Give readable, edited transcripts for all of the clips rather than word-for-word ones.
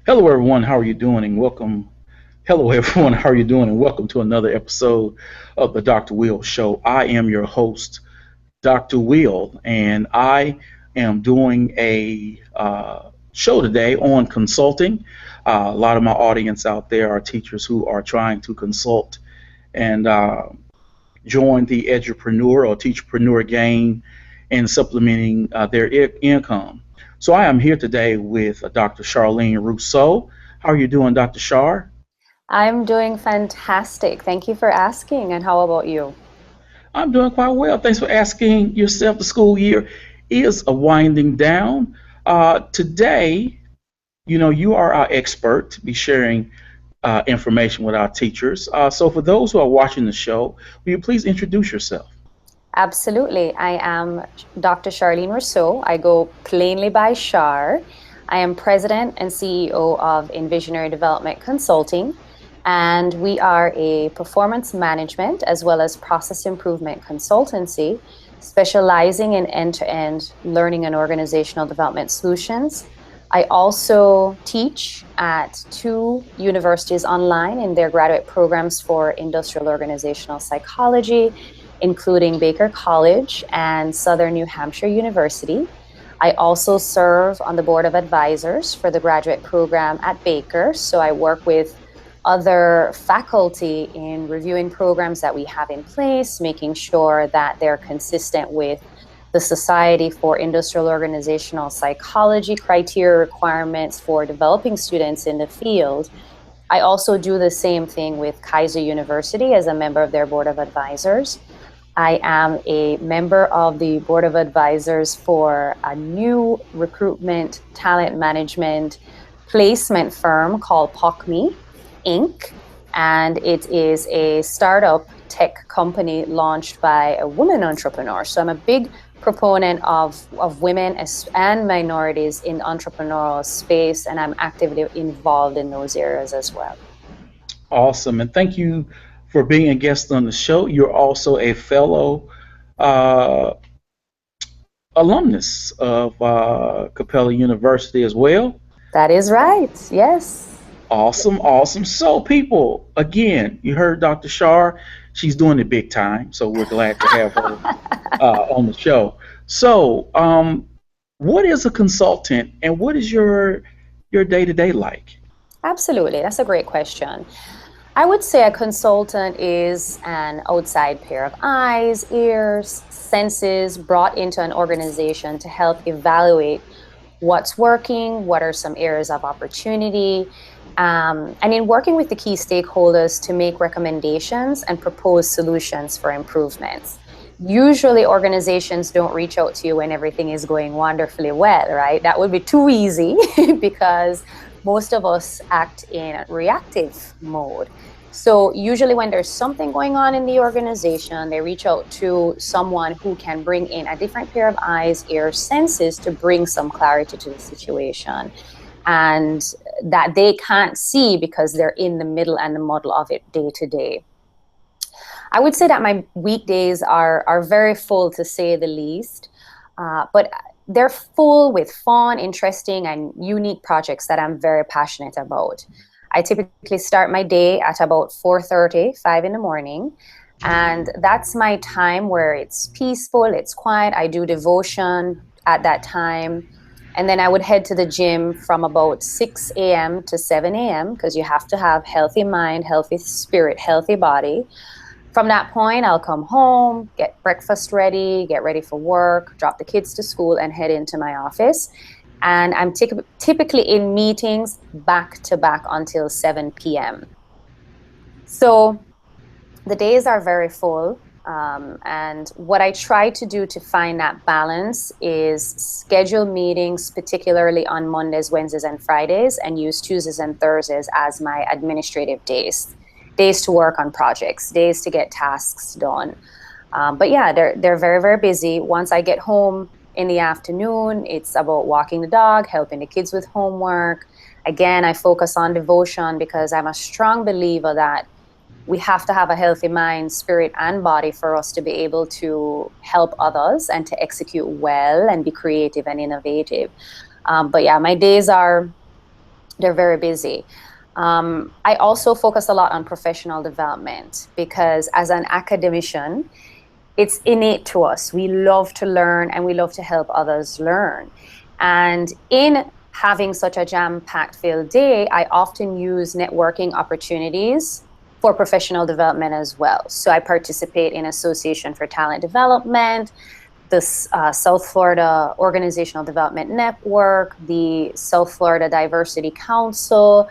Hello, everyone. How are you doing? And welcome. Hello, everyone. How are you doing? And welcome to another episode of the Dr. Will Show. I am your host, Dr. Will, and I am doing a show today on consulting. A lot of my audience out there are teachers who are trying to consult and join the edupreneur or teacherpreneur game and supplementing their income. So I am here today with Dr. Charlene Rousseau. How are you doing, Dr. Char? I'm doing fantastic. Thank you for asking. And how about you? I'm doing quite well. Thanks for asking yourself. The school year is winding down. Today, you are our expert to be sharing information with our teachers. So for those who are watching the show, will you please introduce yourself? Absolutely. I am Dr. Charlene Rousseau. I go plainly by Char. I am president and CEO of Envisionary Development Consulting, and we are a performance management as well as process improvement consultancy specializing in end-to-end learning and organizational development solutions. I also teach at two universities online in their graduate programs for industrial organizational psychology, including Baker College and Southern New Hampshire University. I also serve on the board of advisors for the graduate program at Baker, so I work with other faculty in reviewing programs that we have in place, making sure that they're consistent with the Society for Industrial Organizational Psychology criteria requirements for developing students in the field. I also do the same thing with Kaiser University as a member of their board of advisors. I am a member of the board of advisors for a new recruitment, talent management, placement firm called POCME Inc. And it is a startup tech company launched by a woman entrepreneur. So I'm a big proponent of women and minorities in the entrepreneurial space, and I'm actively involved in those areas as well. Awesome. And thank you for being a guest on the show. You're also a fellow uh, alumnus of Capella University as well. That is right. Yes. Awesome, awesome. So, people, again, you heard Dr. Shar. She's doing it big time. So, we're glad to have her on the show. So, what is a consultant and what is your day to day like? Absolutely. That's a great question. I would say a consultant is an outside pair of eyes, ears, senses brought into an organization to help evaluate what's working, what are some areas of opportunity, and in working with the key stakeholders to make recommendations and propose solutions for improvements. Usually organizations don't reach out to you when everything is going wonderfully well, right? That would be too easy because most of us act in reactive mode. So usually when there's something going on in the organization, they reach out to someone who can bring in a different pair of eyes, ears, senses to bring some clarity to the situation. And that they can't see because they're in the middle and the muddle of it day to day. I would say that my weekdays are very full, to say the least, but they're full with fun, interesting, and unique projects that I'm very passionate about. I typically start my day at about 4:30, 5 in the morning, and that's my time where it's peaceful, it's quiet. I do devotion at that time, and then I would head to the gym from about 6 a.m. to 7 a.m. because you have to have healthy mind, healthy spirit, healthy body. From that point, I'll come home, get breakfast ready, get ready for work, drop the kids to school, and head into my office. And I'm typically in meetings back to back until 7 p.m. So the days are very full. And what I try to do to find that balance is schedule meetings, particularly on Mondays, Wednesdays, and Fridays, and use Tuesdays and Thursdays as my administrative days to work on projects, days to get tasks done. But yeah, they're very, very busy. Once I get home in the afternoon, it's about walking the dog, helping the kids with homework. Again, I focus on devotion because I'm a strong believer that we have to have a healthy mind, spirit, and body for us to be able to help others and to execute well and be creative and innovative. But yeah, my days are They're very busy. I also focus a lot on professional development because as an academician, it's innate to us. We love to learn and we love to help others learn. And in having such a jam-packed filled day, I often use networking opportunities for professional development as well. So I participate in Association for Talent Development, the South Florida Organizational Development Network, the South Florida Diversity Council.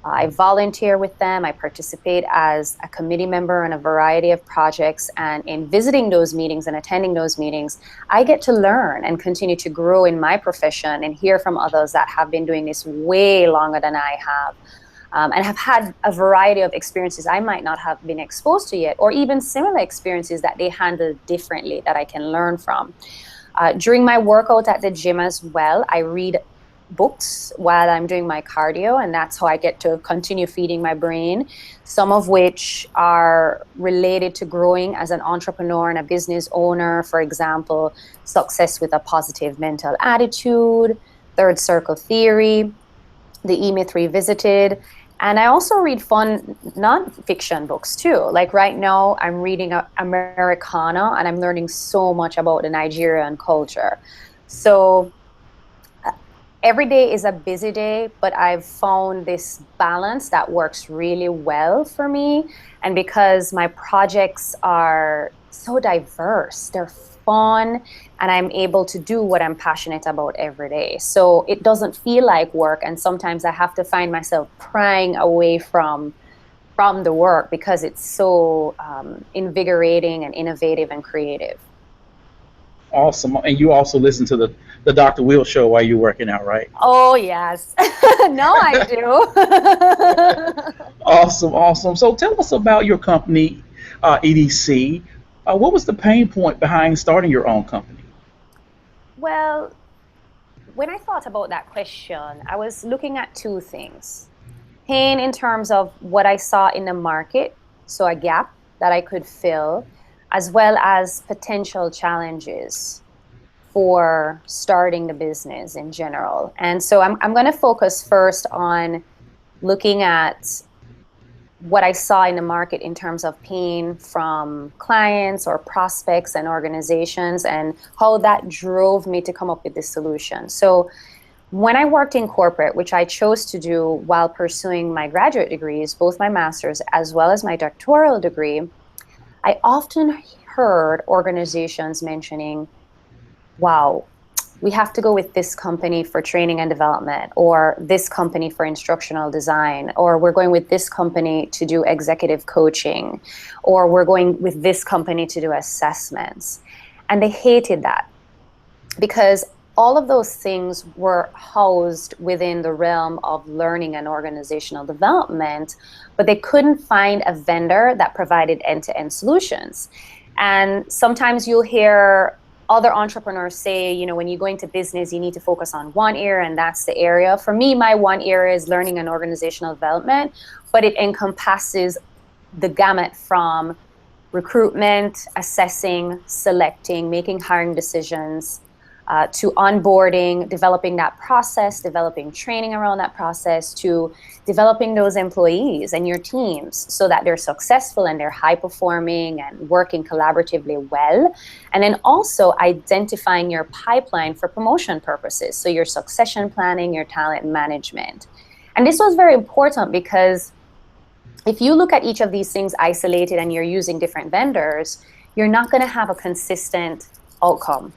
I volunteer with them. I participate as a committee member in a variety of projects. And in visiting those meetings and attending those meetings, I get to learn and continue to grow in my profession and hear from others that have been doing this way longer than I have. And have had a variety of experiences I might not have been exposed to yet, or even similar experiences that they handle differently that I can learn from. During my workout at the gym as well, I read books while I'm doing my cardio, and that's how I get to continue feeding my brain, some of which are related to growing as an entrepreneur and a business owner. For example, Success with a Positive Mental Attitude, Third Circle Theory, The E-Myth Revisited. And I also read fun non-fiction books too. Like right now, I'm reading Americana, and I'm learning so much about the Nigerian culture. So every day is a busy day, but I've found this balance that works really well for me. And because my projects are so diverse, they're fun, and I'm able to do what I'm passionate about every day. So it doesn't feel like work, and sometimes I have to find myself prying away from the work because it's so invigorating and innovative and creative. Awesome. And you also listen to the Dr. Will show while you're working out, right? Oh, yes. No, I do. Awesome. So tell us about your company, EDC. What was the pain point behind starting your own company? Well, when I thought about that question, I was looking at two things. Pain in terms of what I saw in the market, so a gap that I could fill, as well as potential challenges for starting the business in general. And so I'm going to focus first on looking at what I saw in the market in terms of pain from clients or prospects and organizations, and how that drove me to come up with this solution. So when I worked in corporate, which I chose to do while pursuing my graduate degrees, both my master's as well as my doctoral degree, I often heard organizations mentioning, wow, we have to go with this company for training and development, or this company for instructional design, or we're going with this company to do executive coaching, or we're going with this company to do assessments. And they hated that because all of those things were housed within the realm of learning and organizational development, but they couldn't find a vendor that provided end-to-end solutions. And sometimes you'll hear other entrepreneurs say, you know, when you go into business, you need to focus on one area, and that's the area. For me, my one area is learning and organizational development, but it encompasses the gamut from recruitment, assessing, selecting, making hiring decisions, to onboarding, developing that process, developing training around that process, to developing those employees and your teams so that they're successful and they're high performing and working collaboratively well. And then also identifying your pipeline for promotion purposes. So your succession planning, your talent management. And this was very important because if you look at each of these things isolated and you're using different vendors, you're not going to have a consistent outcome.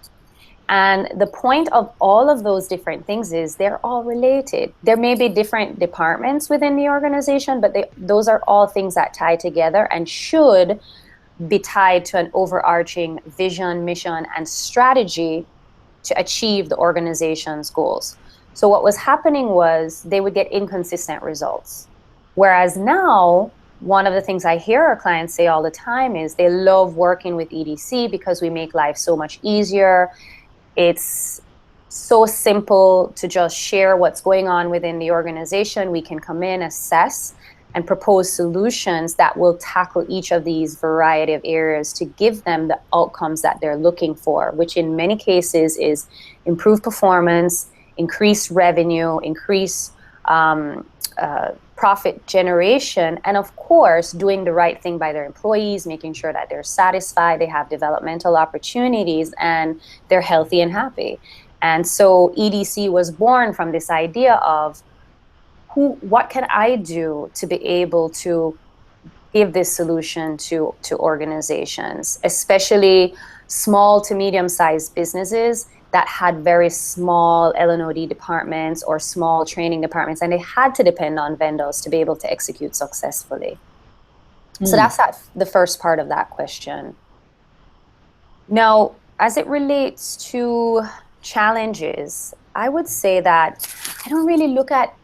And the point of all of those different things is they're all related. There may be different departments within the organization, but those are all things that tie together and should be tied to an overarching vision, mission, and strategy to achieve the organization's goals. So what was happening was they would get inconsistent results. Whereas now, one of the things I hear our clients say all the time is they love working with EDC because we make life so much easier. It's so simple to just share what's going on within the organization. We can come in, assess, and propose solutions that will tackle each of these variety of areas to give them the outcomes that they're looking for, which in many cases is improved performance, increased revenue, increased profit generation, and of course doing the right thing by their employees, making sure that they're satisfied, they have developmental opportunities, and they're healthy and happy. And so EDC was born from this idea of what can I do to be able to give this solution to organizations, especially small to medium-sized businesses that had very small L&OD departments or small training departments, and they had to depend on vendors to be able to execute successfully. So that's the first part of that question. Now, as it relates to challenges, I would say that I don't really look at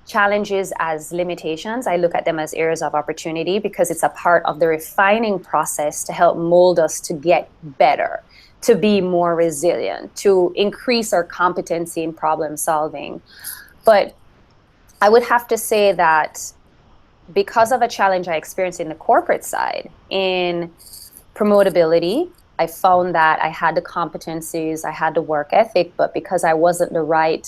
challenges as limitations. I look at them as areas of opportunity, because it's a part of the refining process to help mold us to get better, to be more resilient, to increase our competency in problem solving. But I would have to say that because of a challenge I experienced in the corporate side, in promotability, I found that I had the competencies, I had the work ethic, but because I wasn't the right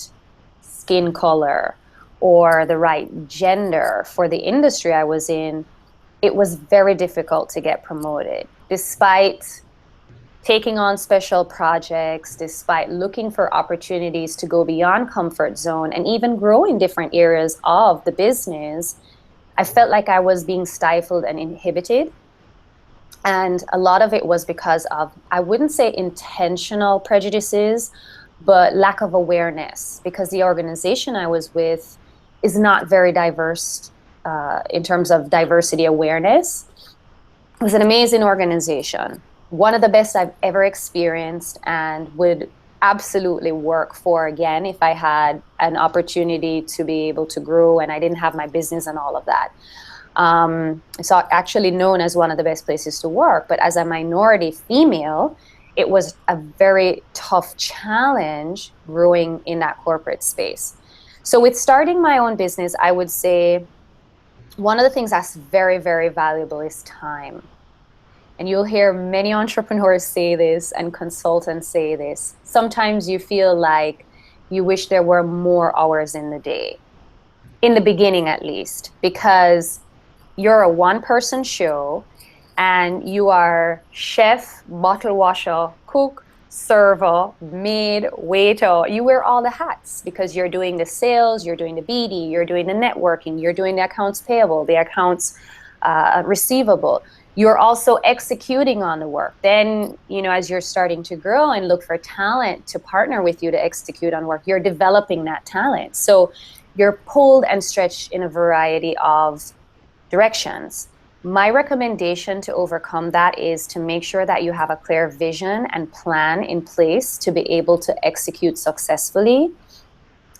skin color or the right gender for the industry I was in, it was very difficult to get promoted. Despite taking on special projects, despite looking for opportunities to go beyond comfort zone and even grow in different areas of the business, I felt like I was being stifled and inhibited. And a lot of it was because of, I wouldn't say intentional prejudices, but lack of awareness, because the organization I was with is not very diverse in terms of diversity awareness. It was an amazing organization, one of the best I've ever experienced, and would absolutely work for again if I had an opportunity to be able to grow and I didn't have my business and all of that. It's actually known as one of the best places to work, but as a minority female, it was a very tough challenge growing in that corporate space. So with starting my own business, I would say one of the things that's very, very valuable is time. And you'll hear many entrepreneurs say this and consultants say this. Sometimes you feel like you wish there were more hours in the day, in the beginning at least, because you're a one-person show and you are chef, bottle washer, cook, server, maid, waiter. You wear all the hats because you're doing the sales, you're doing the BD, you're doing the networking, you're doing the accounts payable, the accounts receivable. You're also executing on the work. Then, as you're starting to grow and look for talent to partner with you to execute on work, you're developing that talent. So you're pulled and stretched in a variety of directions. My recommendation to overcome that is to make sure that you have a clear vision and plan in place to be able to execute successfully,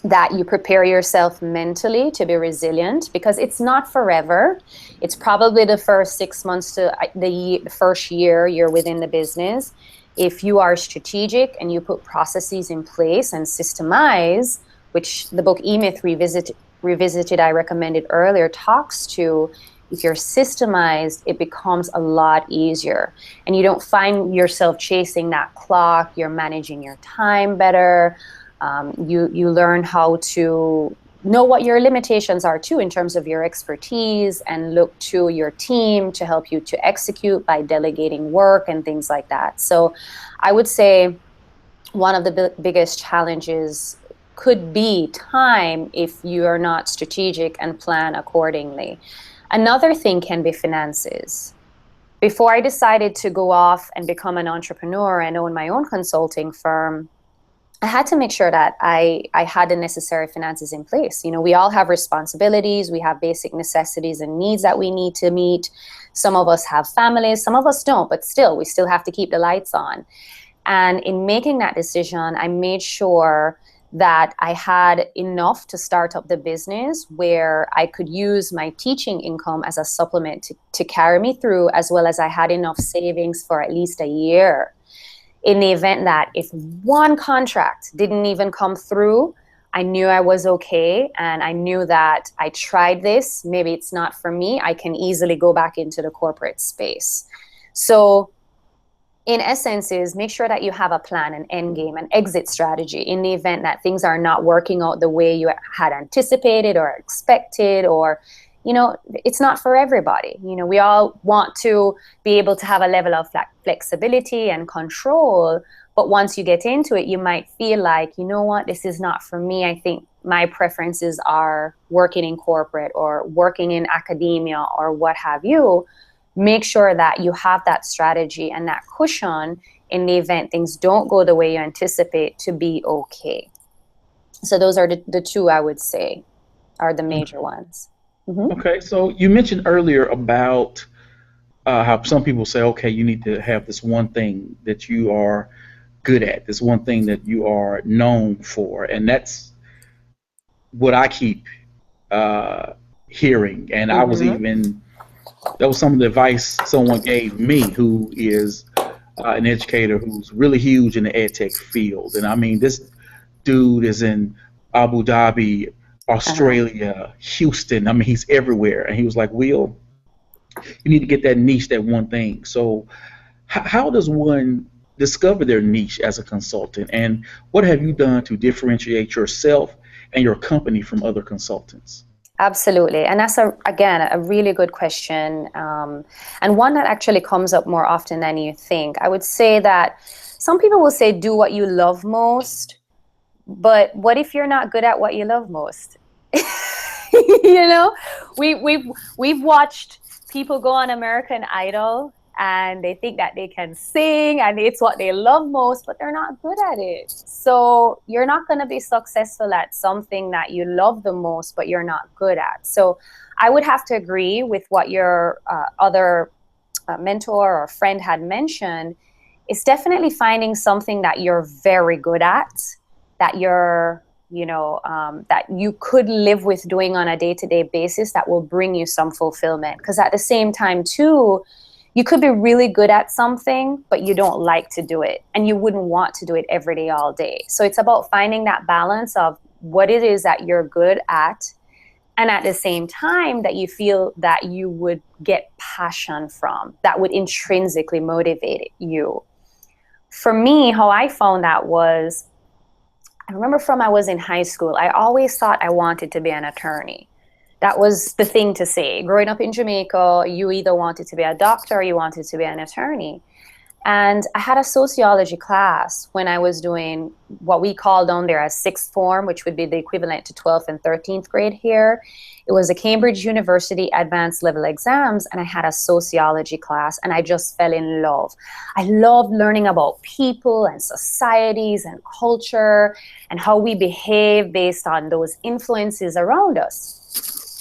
that you prepare yourself mentally to be resilient, because it's not forever. It's probably the first 6 months to the first year you're within the business. If you are strategic and you put processes in place and systemize, which the book E-Myth Revisited I recommended earlier talks to, if you're systemized, it becomes a lot easier. And you don't find yourself chasing that clock. You're managing your time better. You learn how to know what your limitations are too in terms of your expertise, and look to your team to help you to execute by delegating work and things like that. So I would say one of the biggest challenges could be time if you are not strategic and plan accordingly. Another thing can be finances. Before I decided to go off and become an entrepreneur and own my own consulting firm, I had to make sure that I had the necessary finances in place. We all have responsibilities. We have basic necessities and needs that we need to meet. Some of us have families, some of us don't, but still, we still have to keep the lights on. And in making that decision, I made sure that I had enough to start up the business where I could use my teaching income as a supplement to carry me through, as well as I had enough savings for at least a year. In the event that if one contract didn't even come through, I knew I was okay, and I knew that I tried this, maybe it's not for me, I can easily go back into the corporate space. So in essence is make sure that you have a plan, an end game, an exit strategy in the event that things are not working out the way you had anticipated or expected, or it's not for everybody. We all want to be able to have a level of flexibility and control, but once you get into it, you might feel like, what, this is not for me. I think my preferences are working in corporate or working in academia or what have you. Make sure that you have that strategy and that cushion in the event things don't go the way you anticipate to be okay. So those are the two I would say are the major ones. Mm-hmm. Okay, so you mentioned earlier about how some people say, okay, you need to have this one thing that you are good at, this one thing that you are known for, and that's what I keep hearing. And I was even, that was some of the advice someone gave me, who is an educator who's really huge in the ed tech field. And I mean, this dude is in Abu Dhabi, Australia, Houston. I mean, he's everywhere. And he was like, Will, you need to get that niche, that one thing. So how does one discover their niche as a consultant? And what have you done to differentiate yourself and your company from other consultants? Absolutely. And that's, again, a really good question. And one that actually comes up more often than you think. I would say that some people will say, do what you love most. But what if you're not good at what you love most? We've watched people go on American Idol and they think that they can sing and it's what they love most, but they're not good at it. So you're not going to be successful at something that you love the most, but you're not good at. So I would have to agree with what your other mentor or friend had mentioned. It's definitely finding something that you're very good at, that you're, that you could live with doing on a day-to-day basis, that will bring you some fulfillment. Because at the same time, too, you could be really good at something, but you don't like to do it. And you wouldn't want to do it every day, all day. So it's about finding that balance of what it is that you're good at, and at the same time that you feel that you would get passion from, that would intrinsically motivate you. For me, how I found that was, I remember from I was in high school, I always thought I wanted to be an attorney. That was the thing to say. Growing up in Jamaica, you either wanted to be a doctor or you wanted to be an attorney. And I had a sociology class when I was doing what we call down there as sixth form, which would be the equivalent to 12th and 13th grade here. It was a Cambridge University advanced level exams, and I had a sociology class, and I just fell in love. I loved learning about people and societies and culture and how we behave based on those influences around us.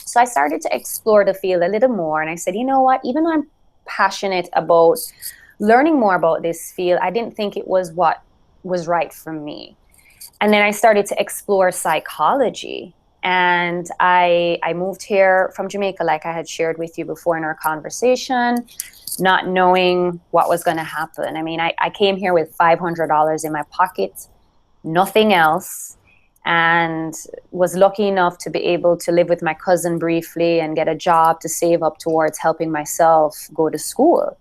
So I started to explore the field a little more, and I said, you know what, even though I'm passionate about learning more about this field, I didn't think it was what was right for me. And then I started to explore psychology. And I moved here from Jamaica, like I had shared with you before in our conversation, not knowing what was going to happen. I mean, I came here with $500 in my pocket, nothing else, and was lucky enough to be able to live with my cousin briefly and get a job to save up towards helping myself go to school.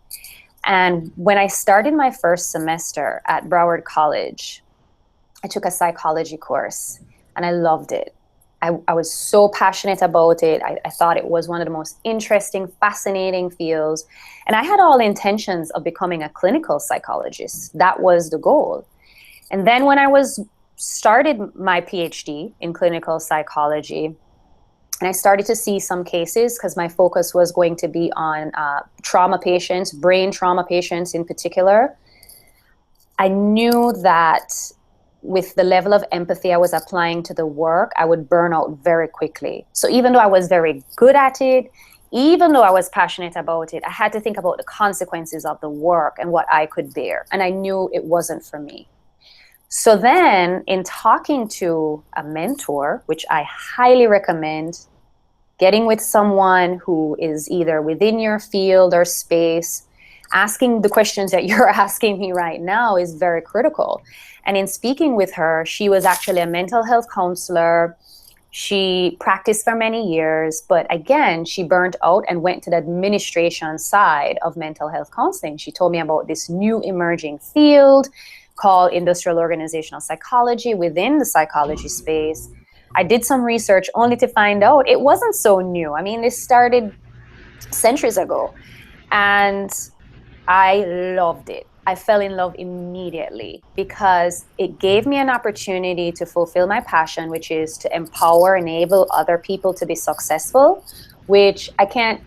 And when I started my first semester at Broward College, I took a psychology course and I loved it. I was so passionate about it. I thought it was one of the most interesting, fascinating fields. And I had all intentions of becoming a clinical psychologist. That was the goal. And then when I started my PhD in clinical psychology, and I started to see some cases, because my focus was going to be on trauma patients, brain trauma patients in particular, I knew that with the level of empathy I was applying to the work, I would burn out very quickly. So even though I was very good at it, even though I was passionate about it, I had to think about the consequences of the work and what I could bear. And I knew it wasn't for me. So then in talking to a mentor, which I highly recommend, getting with someone who is either within your field or space, asking the questions that you're asking me right now is very critical. And in speaking with her, she was actually a mental health counselor, She practiced for many years, but again, she burnt out and went to the administration side of mental health counseling. She told me about this new emerging field called industrial organizational psychology within the psychology space. I did some research only to find out it wasn't so new. I mean, this started centuries ago, and I loved it. I fell in love immediately because it gave me an opportunity to fulfill my passion, which is to empower, enable other people to be successful, which I can't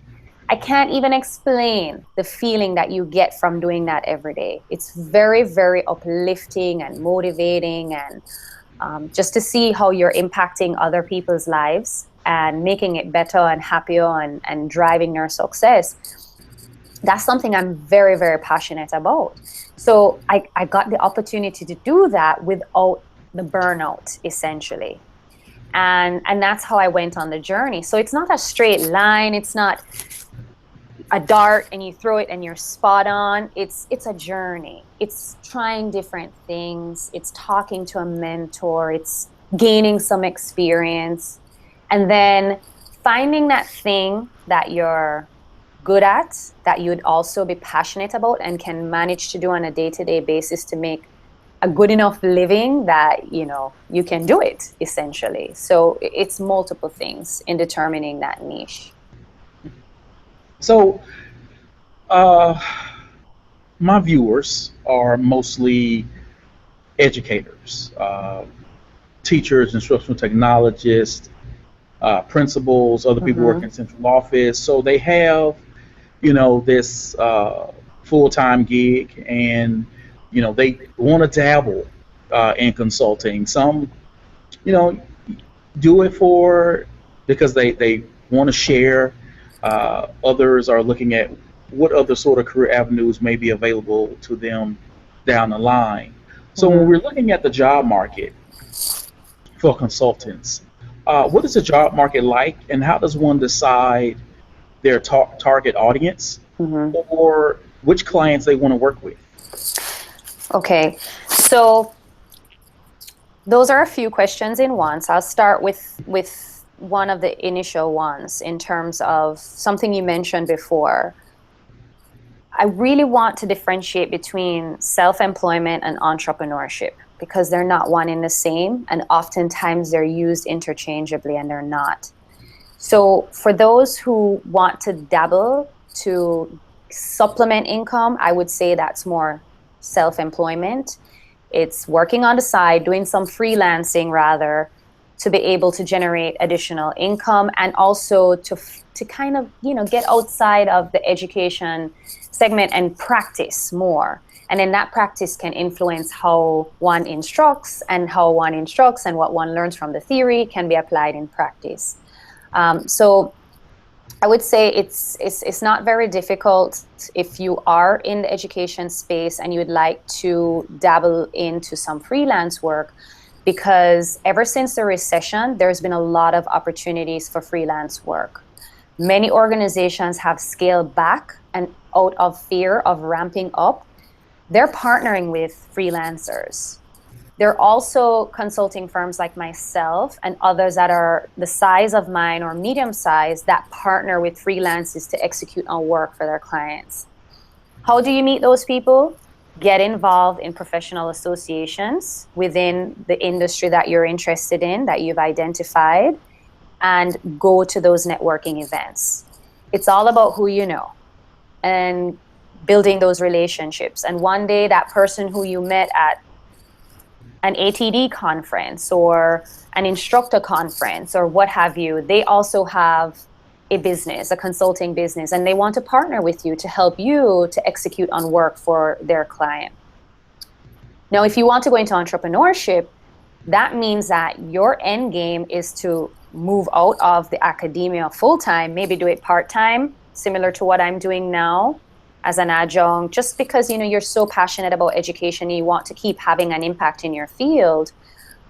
even explain the feeling that you get from doing that every day. It's very, very uplifting and motivating, and just to see how you're impacting other people's lives and making it better and happier and driving their success. That's something I'm very, very passionate about. So I got the opportunity to do that without the burnout, essentially. And that's how I went on the journey. So it's not a straight line. It's not a dart and you throw it and you're spot on. It's a journey. It's trying different things. It's talking to a mentor. It's gaining some experience. And then finding that thing that you're good at, that you'd also be passionate about and can manage to do on a day-to-day basis to make a good enough living that, you can do it, essentially. So it's multiple things in determining that niche. So, my viewers are mostly educators, teachers, instructional technologists, principals, other people working in central office. So they have, this full-time gig, and they want to dabble in consulting. Some, do it because they want to share. Others are looking at what other sort of career avenues may be available to them down the line. So when we're looking at the job market for consultants, what is the job market like, and how does one decide their target audience or which clients they want to work with? Okay, so those are a few questions in one. So I'll start with one of the initial ones in terms of something you mentioned before. I really want to differentiate between self-employment and entrepreneurship because they're not one and the same, and oftentimes they're used interchangeably and they're not. So for those who want to dabble to supplement income, I would say that's more self-employment. It's working on the side, doing some freelancing rather, to be able to generate additional income, and also to kind of, get outside of the education segment and practice more. And then that practice can influence how one instructs, and what one learns from the theory can be applied in practice. So I would say it's not very difficult if you are in the education space and you would like to dabble into some freelance work, because ever since the recession, there's been a lot of opportunities for freelance work. Many organizations have scaled back, and out of fear of ramping up, they're partnering with freelancers. There are also consulting firms like myself and others that are the size of mine or medium size that partner with freelancers to execute on work for their clients. How do you meet those people? Get involved in professional associations within the industry that you're interested in, that you've identified, and go to those networking events. It's all about who you know and building those relationships. And one day that person who you met at an ATD conference or an instructor conference or what have you, they also have a business, a consulting business, and they want to partner with you to help you to execute on work for their client. Now, if you want to go into entrepreneurship, that means that your end game is to move out of the academia full-time, maybe do it part-time, similar to what I'm doing now as an adjunct, just because you're so passionate about education, you want to keep having an impact in your field.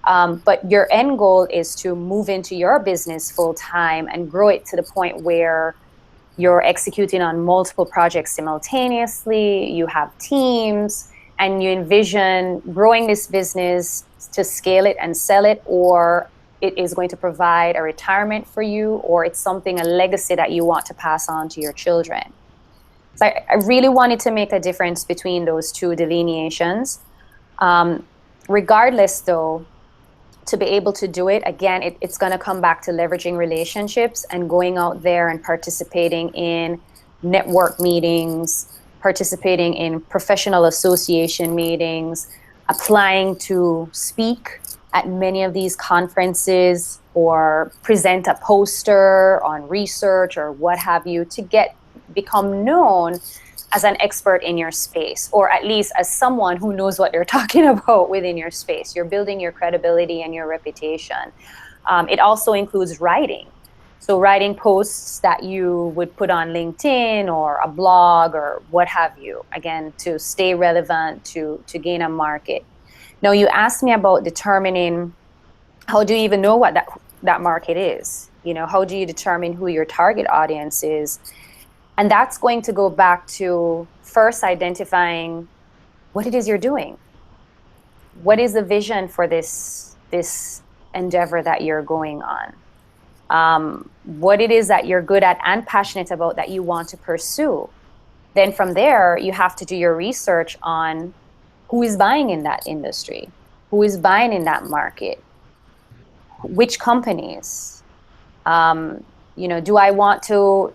But your end goal is to move into your business full-time and grow it to the point where you're executing on multiple projects simultaneously, you have teams, and you envision growing this business to scale it and sell it, or it is going to provide a retirement for you, or it's something, a legacy that you want to pass on to your children. So I really wanted to make a difference between those two delineations. Regardless, though, to be able to do it, again, it's going to come back to leveraging relationships and going out there and participating in network meetings, participating in professional association meetings, applying to speak at many of these conferences or present a poster on research or what have you, to become known as an expert in your space, or at least as someone who knows what they're talking about within your space. You're building your credibility and your reputation. It also includes writing. So writing posts that you would put on LinkedIn or a blog or what have you, again, to stay relevant, to gain a market. Now, you asked me about determining, how do you even know what that market is? You know, how do you determine who your target audience is? And that's going to go back to first identifying what it is you're doing. What is the vision for this endeavor that you're going on? What it is that you're good at and passionate about that you want to pursue. Then from there, you have to do your research on who is buying in that industry, who is buying in that market, which companies. You know, do I want to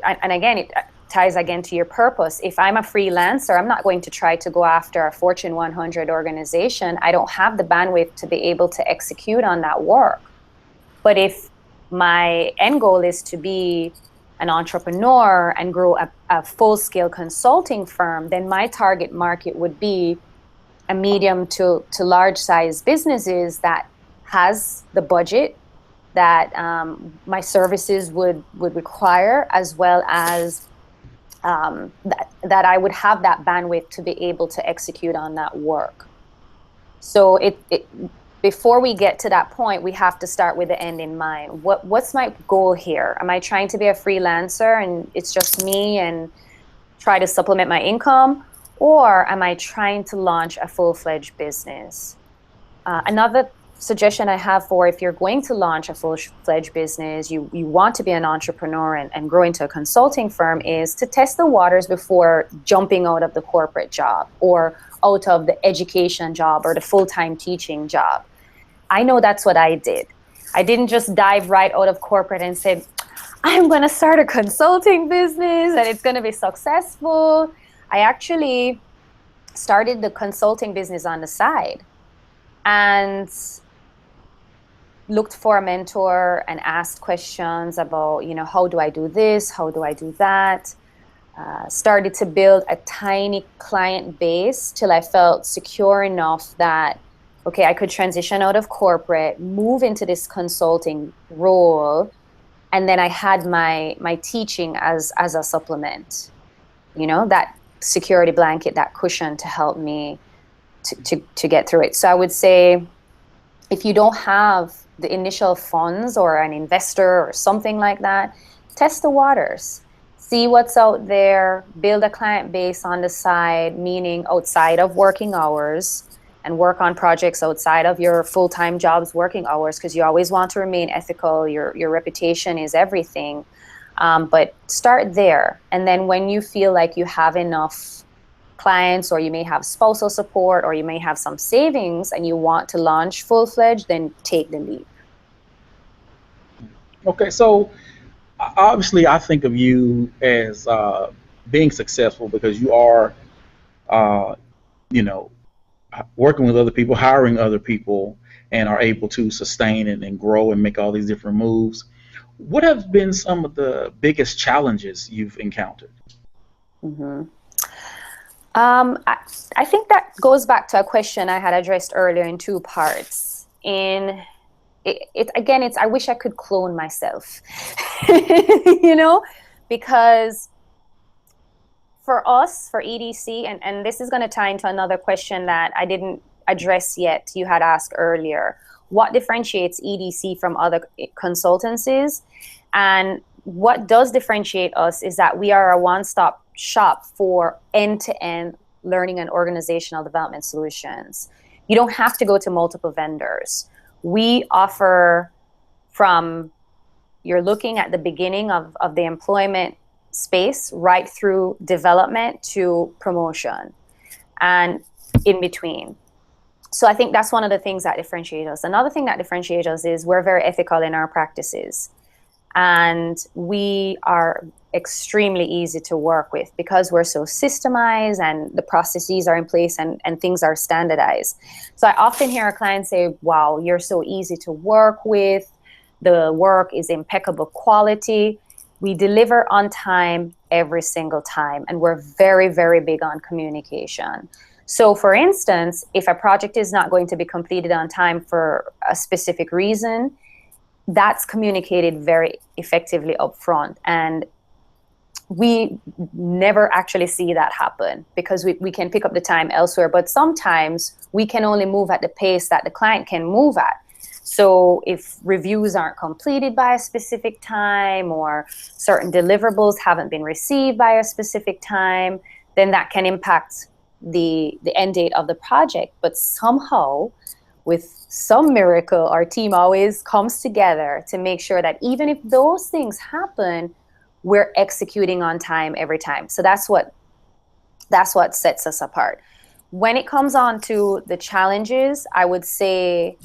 and again, it ties again to your purpose. If I'm a freelancer, I'm not going to try to go after a Fortune 100 organization. I don't have the bandwidth to be able to execute on that work. But if my end goal is to be an entrepreneur and grow a full-scale consulting firm, then my target market would be a medium to large-size businesses that has the budget that my services would require, as well as that I would have that bandwidth to be able to execute on that work. So before we get to that point, we have to start with the end in mind. What's my goal here? Am I trying to be a freelancer and it's just me and try to supplement my income? Or am I trying to launch a full-fledged business? Another suggestion I have for if you're going to launch a full-fledged business, you want to be an entrepreneur and grow into a consulting firm, is to test the waters before jumping out of the corporate job or out of the education job or the full-time teaching job. I know that's what I did. I didn't just dive right out of corporate and say, I'm going to start a consulting business and it's going to be successful. I actually started the consulting business on the side and looked for a mentor and asked questions about, you know, how do I do this? How do I do that? Started to build a tiny client base till I felt secure enough that, okay, I could transition out of corporate, move into this consulting role, and then I had my teaching as a supplement, you know, that security blanket, that cushion to help me to get through it. So I would say, if you don't have the initial funds or an investor or something like that, test the waters. See what's out there, build a client base on the side, meaning outside of working hours, and work on projects outside of your full-time job's working hours, because you always want to remain ethical. Your reputation is everything. But start there. And then when you feel like you have enough clients, or you may have spousal support, or you may have some savings and you want to launch full-fledged, then take the leap. Okay, so obviously I think of you as being successful because you are, you know, working with other people, hiring other people, and are able to sustain and grow and make all these different moves. What have been some of the biggest challenges you've encountered? Mm-hmm. I think that goes back to a question I had addressed earlier in two parts. I wish I could clone myself, you know, because for us, for EDC, and this is going to tie into another question that I didn't address yet, you had asked earlier, what differentiates EDC from other consultancies? And what does differentiate us is that we are a one-stop shop for end-to-end learning and organizational development solutions. You don't have to go to multiple vendors. We offer from you're looking at the beginning of the employment space right through development to promotion and in between. So I think that's one of the things that differentiates us. Another thing that differentiates us is we're very ethical in our practices. And we are extremely easy to work with because we're so systemized and the processes are in place and things are standardized. So I often hear a client say, wow, you're so easy to work with. The work is impeccable quality. We deliver on time every single time. And we're very, very big on communication. So for instance, if a project is not going to be completed on time for a specific reason, that's communicated very effectively up front. And we never actually see that happen because we can pick up the time elsewhere. But sometimes we can only move at the pace that the client can move at. So if reviews aren't completed by a specific time or certain deliverables haven't been received by a specific time, then that can impact the end date of the project. But somehow, with some miracle, our team always comes together to make sure that even if those things happen, we're executing on time every time. So that's what sets us apart. When it comes on to the challenges, I would say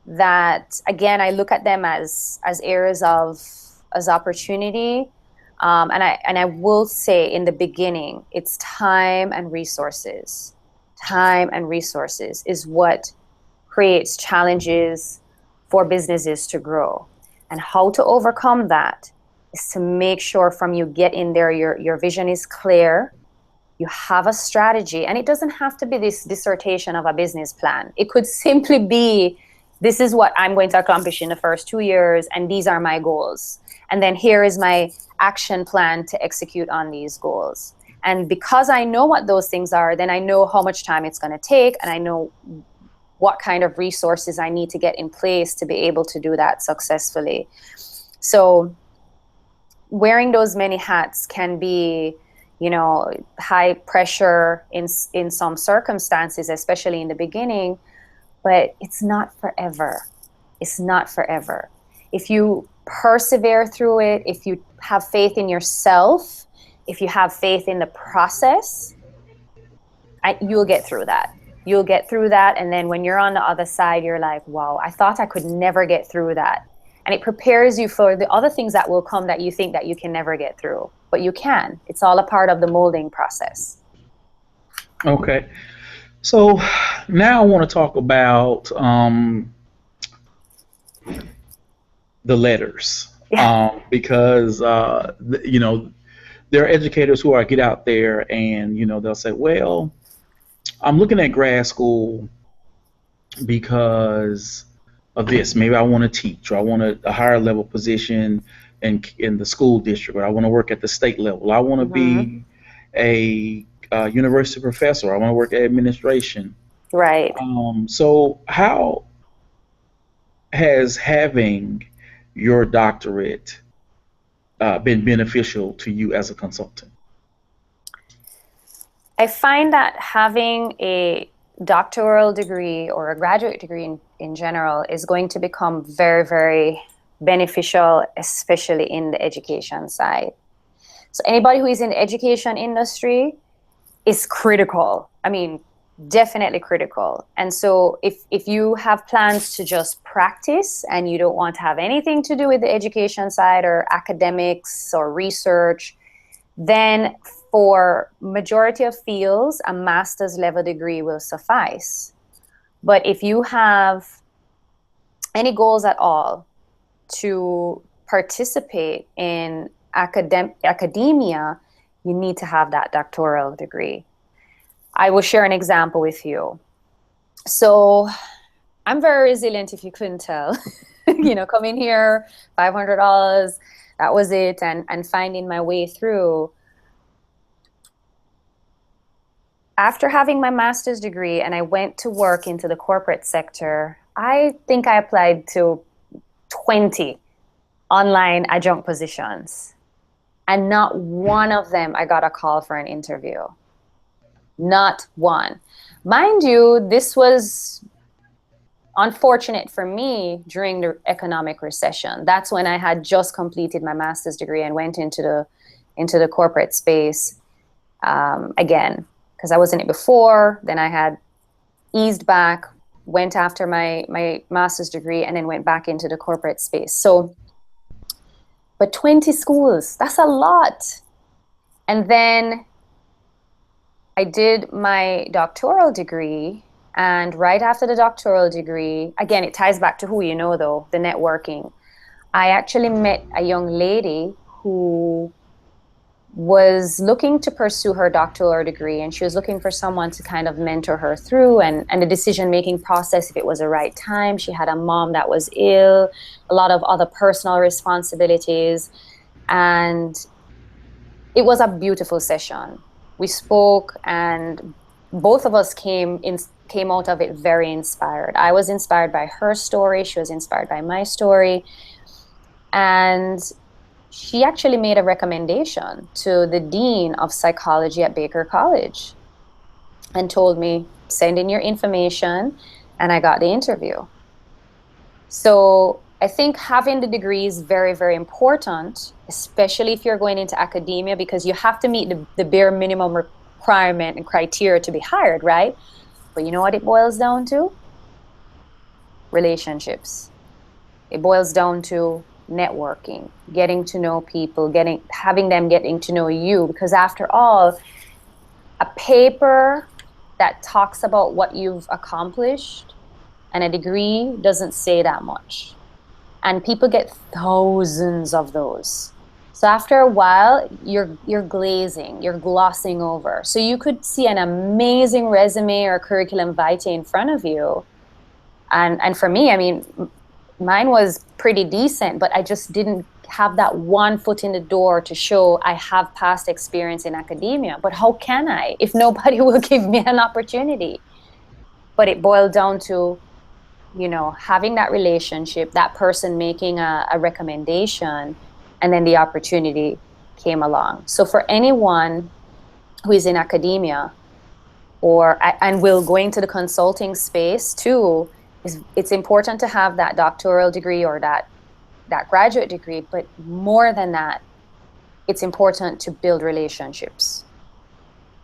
that, again, I look at them as areas as opportunity. And I will say in the beginning, it's time and resources. Time and resources is what creates challenges for businesses to grow. And how to overcome that is to make sure from you get in there, your vision is clear, you have a strategy, and it doesn't have to be this dissertation of a business plan. It could simply be, this is what I'm going to accomplish in the first 2 years, and these are my goals. And then here is my action plan to execute on these goals. And because I know what those things are, then I know how much time it's going to take, and I know what kind of resources I need to get in place to be able to do that successfully. So wearing those many hats can be, high pressure in some circumstances, especially in the beginning, but it's not forever. It's not forever. If you persevere through it, if you have faith in yourself, if you have faith in the process, you'll get through that. You'll get through that. And then when you're on the other side, you're like, wow, I thought I could never get through that. And it prepares you for the other things that will come that you think that you can never get through. But you can. It's all a part of the molding process. Okay. So now I want to talk about the letters. Because, there are educators who get out there and, they'll say, well, I'm looking at grad school because of this. Maybe I want to teach, or I want a higher level position in the school district, or I want to work at the state level. I want to be a university professor. I want to work at administration. Right. So how has having your doctorate been beneficial to you as a consultant? I find that having a doctoral degree or a graduate degree in general is going to become very, very beneficial, especially in the education side. So anybody who is in the education industry is critical. I mean, definitely critical. And so if you have plans to just practice and you don't want to have anything to do with the education side or academics or research, then for majority of fields, a master's level degree will suffice. But if you have any goals at all to participate in academia, you need to have that doctoral degree. I will share an example with you. So I'm very resilient, if you couldn't tell. Coming here, $500, that was it, and finding my way through. After having my master's degree and I went to work into the corporate sector, I think I applied to 20 online adjunct positions. And not one of them I got a call for an interview. Not one. Mind you, this was unfortunate for me, during the economic recession. That's when I had just completed my master's degree and went into the corporate space again, because I was in it before. Then I had eased back, went after my master's degree, and then went back into the corporate space. So, but 20 schools, that's a lot. And then I did my doctoral degree. And right after the doctoral degree, again, it ties back to who you know, though, the networking. I actually met a young lady who was looking to pursue her doctoral degree, and she was looking for someone to kind of mentor her through and the decision-making process, if it was the right time. She had a mom that was ill, a lot of other personal responsibilities, and it was a beautiful session. We spoke, and both of us came out of it very inspired. I was inspired by her story. She was inspired by my story. And she actually made a recommendation to the dean of psychology at Baker College and told me, send in your information, and I got the interview. So I think having the degree is very, very important, especially if you're going into academia, because you have to meet the bare minimum requirement and criteria to be hired, right? But you know what it boils down to? Relationships. It boils down to networking, getting to know people, having them getting to know you, because after all, a paper that talks about what you've accomplished and a degree doesn't say that much. And people get thousands of those. So after a while, you're glazing, you're glossing over. So you could see an amazing resume or curriculum vitae in front of you. And for me, I mean, mine was pretty decent, but I just didn't have that one foot in the door to show I have past experience in academia. But how can I if nobody will give me an opportunity? But it boiled down to, having that relationship, that person making a recommendation, and then the opportunity came along. So for anyone who is in academia and will go into the consulting space too, it's important to have that doctoral degree or that graduate degree, but more than that, it's important to build relationships.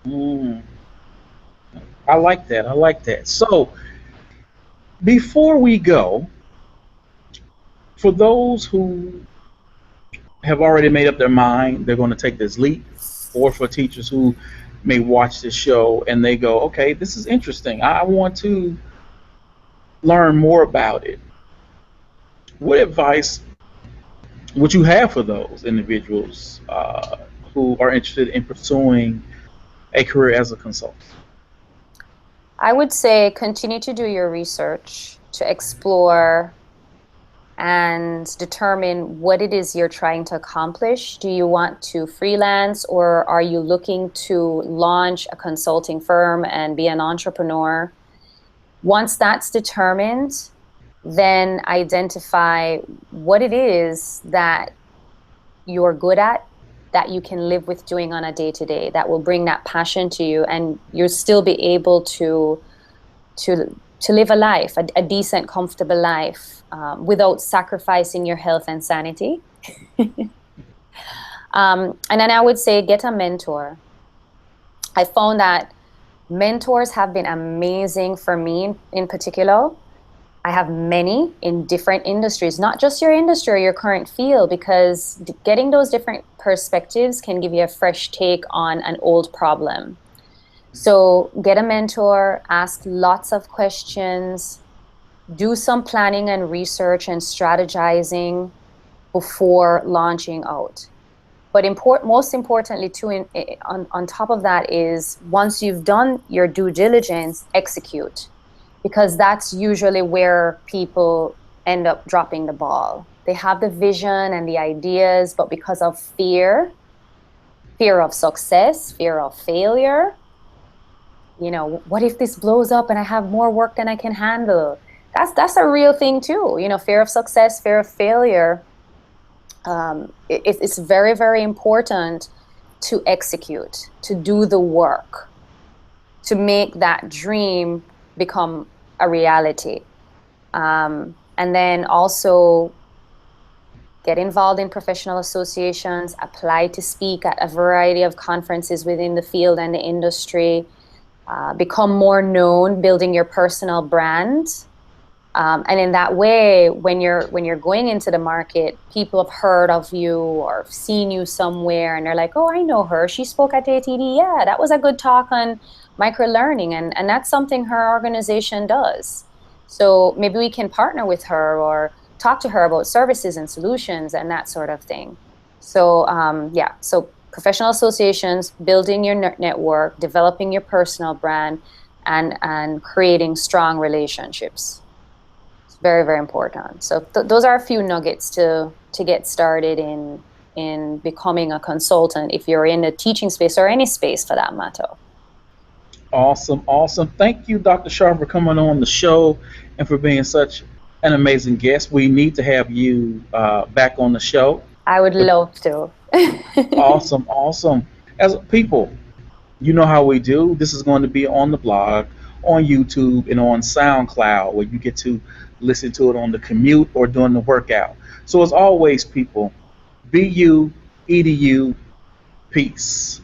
I like that. So before we go, for those who have already made up their mind they're going to take this leap, or for teachers who may watch this show and they go, okay, this is interesting, I want to learn more about it, what advice would you have for those individuals who are interested in pursuing a career as a consultant? I would say continue to do your research, to explore and determine what it is you're trying to accomplish. Do you want to freelance, or are you looking to launch a consulting firm and be an entrepreneur? Once that's determined, then identify what it is that you're good at, that you can live with doing on a day-to-day, that will bring that passion to you, and you'll still be able to live a life, a decent, comfortable life, without sacrificing your health and sanity. And then I would say get a mentor. I found that mentors have been amazing for me in particular. I have many in different industries, not just your industry or your current field, because getting those different perspectives can give you a fresh take on an old problem. So get a mentor, ask lots of questions, do some planning and research and strategizing before launching out. But most importantly, too, on top of that is, once you've done your due diligence, execute. Because that's usually where people end up dropping the ball. They have the vision and the ideas, but because of fear of success, fear of failure, what if this blows up and I have more work than I can handle? That's a real thing too. Fear of success, fear of failure. It's very, very important to execute, to do the work, to make that dream become a reality. And then also get involved in professional associations, apply to speak at a variety of conferences within the field and the industry, become more known, building your personal brand. And in that way, when you're going into the market, people have heard of you or seen you somewhere, and they're like, "Oh, I know her. She spoke at ATD. Yeah, that was a good talk on micro learning, and that's something her organization does. So maybe we can partner with her or talk to her about services and solutions and that sort of thing." So yeah, so professional associations, building your network, developing your personal brand, and creating strong relationships. Very, very important. So those are a few nuggets to get started in becoming a consultant if you're in a teaching space or any space for that matter. Awesome, awesome. Thank you, Dr. Char, for coming on the show and for being such an amazing guest. We need to have you back on the show. I would But love to. awesome, awesome. As people, you know how we do. This is going to be on the blog, on YouTube, and on SoundCloud, where you get to listen to it on the commute or during the workout. So as always, people, be you, edu, peace.